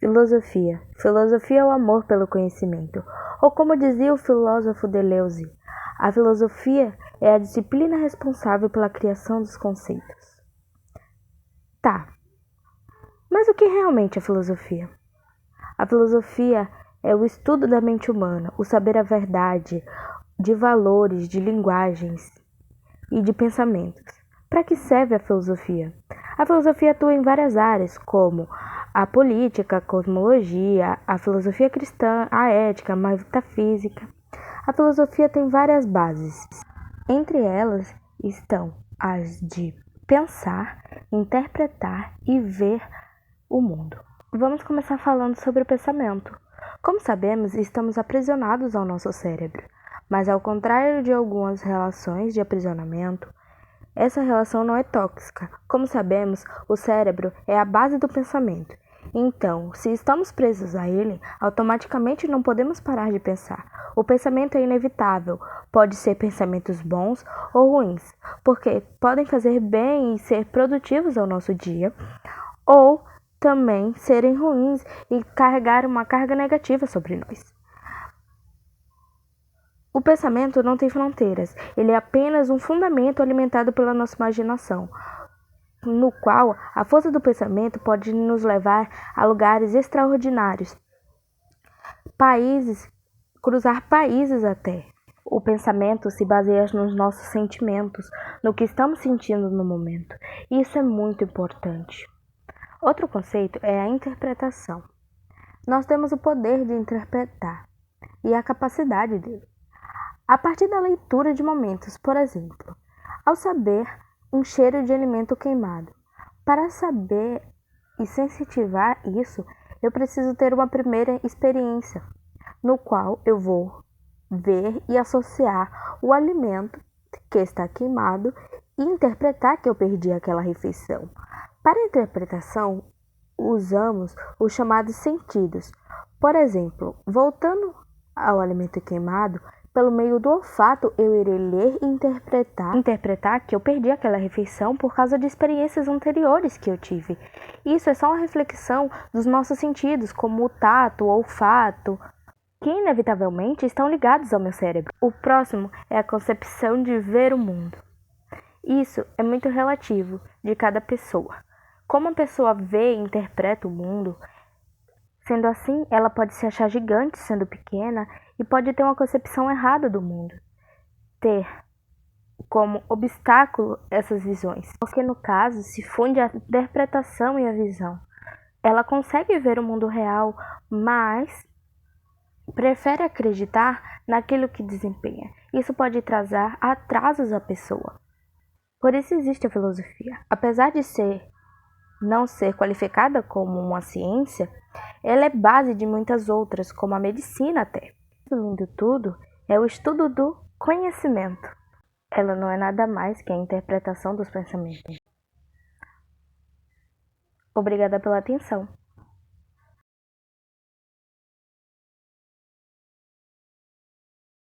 Filosofia. Filosofia é o amor pelo conhecimento. Ou como dizia o filósofo Deleuze, a filosofia é a disciplina responsável pela criação dos conceitos. Tá, mas o que realmente é filosofia? A filosofia é o estudo da mente humana, o saber a verdade, de valores, de linguagens e de pensamentos. Para que serve a filosofia? A filosofia atua em várias áreas, como a política, a cosmologia, a filosofia cristã, a ética, a metafísica. A filosofia tem várias bases. Entre elas estão as de pensar, interpretar e ver o mundo. Vamos começar falando sobre o pensamento. Como sabemos, estamos aprisionados ao nosso cérebro, mas ao contrário de algumas relações de aprisionamento, essa relação não é tóxica. Como sabemos, o cérebro é a base do pensamento. Então, se estamos presos a ele, automaticamente não podemos parar de pensar. O pensamento é inevitável. Pode ser pensamentos bons ou ruins, porque podem fazer bem e ser produtivos ao nosso dia, ou também serem ruins e carregar uma carga negativa sobre nós. O pensamento não tem fronteiras, ele é apenas um fundamento alimentado pela nossa imaginação, no qual a força do pensamento pode nos levar a lugares extraordinários, cruzar países até. O pensamento se baseia nos nossos sentimentos, no que estamos sentindo no momento. Isso é muito importante. Outro conceito é a interpretação. Nós temos o poder de interpretar e a capacidade dele. A partir da leitura de momentos, por exemplo, ao saber um cheiro de alimento queimado. Para saber e sensitivar isso, eu preciso ter uma primeira experiência, no qual eu vou ver e associar o alimento que está queimado e interpretar que eu perdi aquela refeição. Para a interpretação, usamos os chamados sentidos. Por exemplo, voltando ao alimento queimado, pelo meio do olfato, eu irei ler e interpretar que eu perdi aquela refeição por causa de experiências anteriores que eu tive. Isso é só uma reflexão dos nossos sentidos, como o tato, o olfato, que inevitavelmente estão ligados ao meu cérebro. O próximo é a concepção de ver o mundo. Isso é muito relativo de cada pessoa. Como a pessoa vê e interpreta o mundo, sendo assim, ela pode se achar gigante sendo pequena e pode ter uma concepção errada do mundo. Ter como obstáculo essas visões, porque no caso se funde a interpretação e a visão. Ela consegue ver o mundo real, mas prefere acreditar naquilo que desempenha. Isso pode trazer atrasos à pessoa. Por isso existe a filosofia. Apesar de não ser qualificada como uma ciência, ela é base de muitas outras, como a medicina até. Resumindo tudo, é o estudo do conhecimento. Ela não é nada mais que a interpretação dos pensamentos. Obrigada pela atenção.